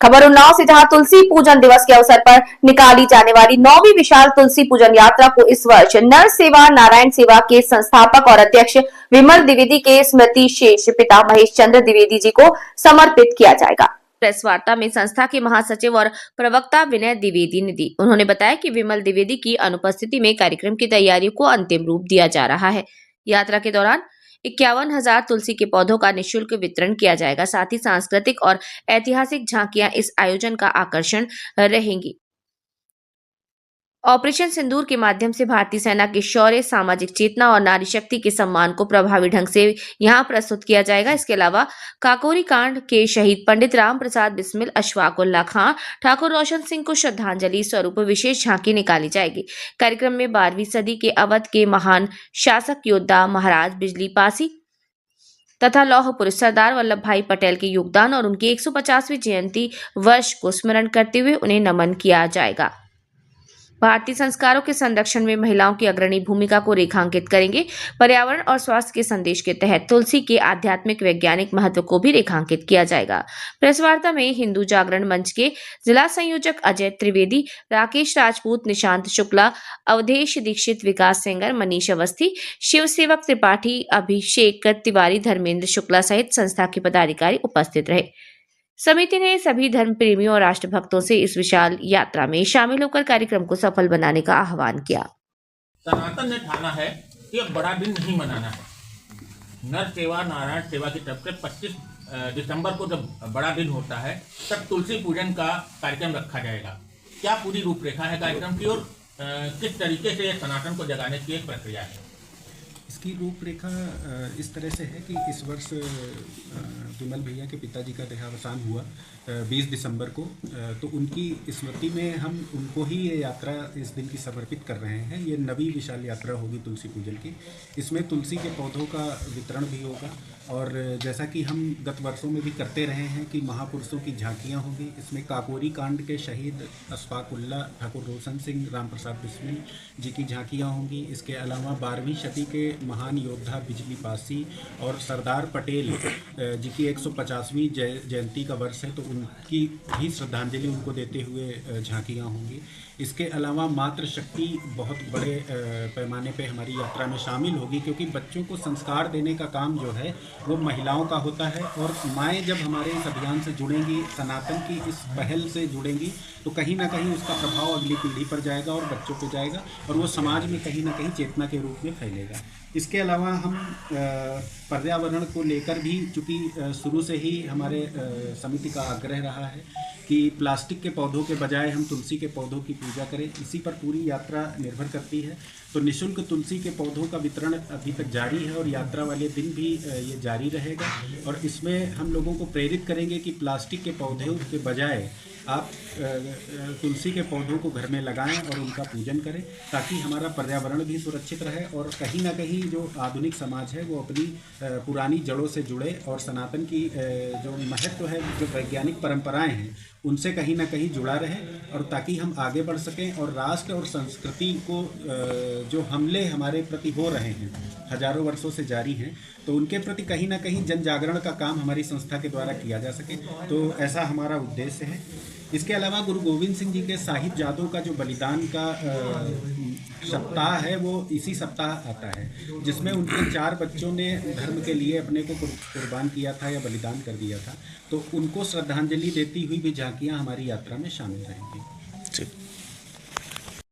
खबर उन्नाव से, जहां तुलसी पूजन दिवस के अवसर पर निकाली जाने वाली 9वीं विशाल तुलसी पूजन यात्रा को इस वर्ष नर सेवा नारायण सेवा के संस्थापक और अध्यक्ष विमल द्विवेदी के स्मृति शेष पिता महेश चंद्र द्विवेदी जी को समर्पित किया जाएगा। प्रेस वार्ता में संस्था के महासचिव और प्रवक्ता विनय द्विवेदी ने दी। उन्होंने बताया कि विमल द्विवेदी की अनुपस्थिति में कार्यक्रम की तैयारियों को अंतिम रूप दिया जा रहा है। यात्रा के दौरान 51,000 तुलसी के पौधों का निःशुल्क वितरण किया जाएगा। साथ ही सांस्कृतिक और ऐतिहासिक झांकियां इस आयोजन का आकर्षण रहेंगी। ऑपरेशन सिंदूर के माध्यम से भारतीय सेना के शौर्य, सामाजिक चेतना और नारी शक्ति के सम्मान को प्रभावी ढंग से यहां प्रस्तुत किया जाएगा। इसके अलावा काकोरी कांड के शहीद पंडित राम प्रसाद बिस्मिल, अशफाक उल्लाह खां, ठाकुर रोशन सिंह को श्रद्धांजलि स्वरूप विशेष झांकी निकाली जाएगी। कार्यक्रम में 12वीं सदी के अवध के महान शासक योद्धा महाराज बिजली पासी तथा लौह पुरुष सरदार वल्लभ भाई पटेल के योगदान और उनकी 150वीं जयंती वर्ष को स्मरण करते हुए उन्हें नमन किया जाएगा। भारतीय संस्कारों के संरक्षण में महिलाओं की अग्रणी भूमिका को रेखांकित करेंगे। पर्यावरण और स्वास्थ्य के संदेश के तहत तुलसी के आध्यात्मिक वैज्ञानिक महत्व को भी रेखांकित किया जाएगा। प्रेस वार्ता में हिंदू जागरण मंच के जिला संयोजक अजय त्रिवेदी, राकेश राजपूत, निशांत शुक्ला, अवधेश दीक्षित, विकास सेंगर, मनीष अवस्थी, शिव सेवक त्रिपाठी, अभिषेक तिवारी, धर्मेंद्र शुक्ला सहित संस्था के पदाधिकारी उपस्थित रहे। समिति ने सभी धर्म प्रेमियों और राष्ट्रभक्तों से इस विशाल यात्रा में शामिल होकर कार्यक्रम को सफल बनाने का आह्वान किया। सनातन ने ठाना है कि अब बड़ा दिन नहीं मनाना है। नर सेवा नारायण सेवा की तरफ से 25 दिसंबर को जब बड़ा दिन होता है तब तुलसी पूजन का कार्यक्रम रखा जाएगा। क्या पूरी रूपरेखा है कार्यक्रम की और किस तरीके से सनातन को जगाने की एक प्रक्रिया है? इसकी रूपरेखा इस तरह से है कि इस वर्ष विमल भैया के पिताजी का देहावसान हुआ 20 दिसंबर को, तो उनकी स्मृति में हम उनको ही ये यात्रा इस दिन की समर्पित कर रहे हैं। ये 9वीं विशाल यात्रा होगी तुलसी पूजन की। इसमें तुलसी के पौधों का वितरण भी होगा और जैसा कि हम गत वर्षों में भी करते रहे हैं कि महापुरुषों की झांकियाँ होंगी। इसमें काकोरी कांड के शहीद अशफाक उल्लाह, ठाकुर रोशन सिंह, राम प्रसाद बिस्मिल जी की झांकियाँ होंगी। इसके अलावा 12वीं सदी के महान योद्धा बिजली पासी और सरदार पटेल जी की 150वीं जयंती का वर्ष है, तो उनकी भी श्रद्धांजलि उनको देते हुए झांकियाँ होंगी। इसके अलावा मातृशक्ति बहुत बड़े पैमाने पे हमारी यात्रा में शामिल होगी, क्योंकि बच्चों को संस्कार देने का काम जो है वो महिलाओं का होता है। और माएँ जब हमारे इस अभियान से जुड़ेंगी, सनातन की इस पहल से जुड़ेंगी, तो कहीं ना कहीं उसका प्रभाव अगली पीढ़ी पर जाएगा और बच्चों पर जाएगा और वो समाज में कहीं ना कहीं चेतना के रूप में फैलेगा। इसके अलावा हम पर्यावरण को लेकर भी, चूँकि शुरू से ही हमारे समिति का आग्रह रहा है कि प्लास्टिक के पौधों के बजाय हम तुलसी के पौधों की पूजा करें, इसी पर पूरी यात्रा निर्भर करती है। तो निःशुल्क तुलसी के पौधों का वितरण अभी तक जारी है और यात्रा वाले दिन भी ये जारी रहेगा। और इसमें हम लोगों को प्रेरित करेंगे कि प्लास्टिक के पौधों के बजाय आप तुलसी के पौधों को घर में लगाएं और उनका पूजन करें, ताकि हमारा पर्यावरण भी सुरक्षित रहे और कहीं ना कहीं जो आधुनिक समाज है वो अपनी पुरानी जड़ों से जुड़े और सनातन की जो महत्व है, जो वैज्ञानिक परंपराएं हैं, उनसे कहीं ना कहीं जुड़ा रहे और ताकि हम आगे बढ़ सकें और राष्ट्र और संस्कृति को जो हमले हमारे प्रति हो रहे हैं, हजारों वर्षों से जारी हैं, तो उनके प्रति कहीं ना कहीं जन जागरण का काम हमारी संस्था के द्वारा किया जा सके। तो ऐसा हमारा उद्देश्य है। इसके अलावा गुरु गोविंद सिंह जी के साहिबजादों का जो बलिदान का सप्ताह है वो इसी सप्ताह आता है, जिसमें उनके 4 बच्चों ने धर्म के लिए अपने को कुर्बान किया था या बलिदान कर दिया था। तो उनको श्रद्धांजलि देती हुई भी झांकियाँ हमारी यात्रा में शामिल रहेंगी।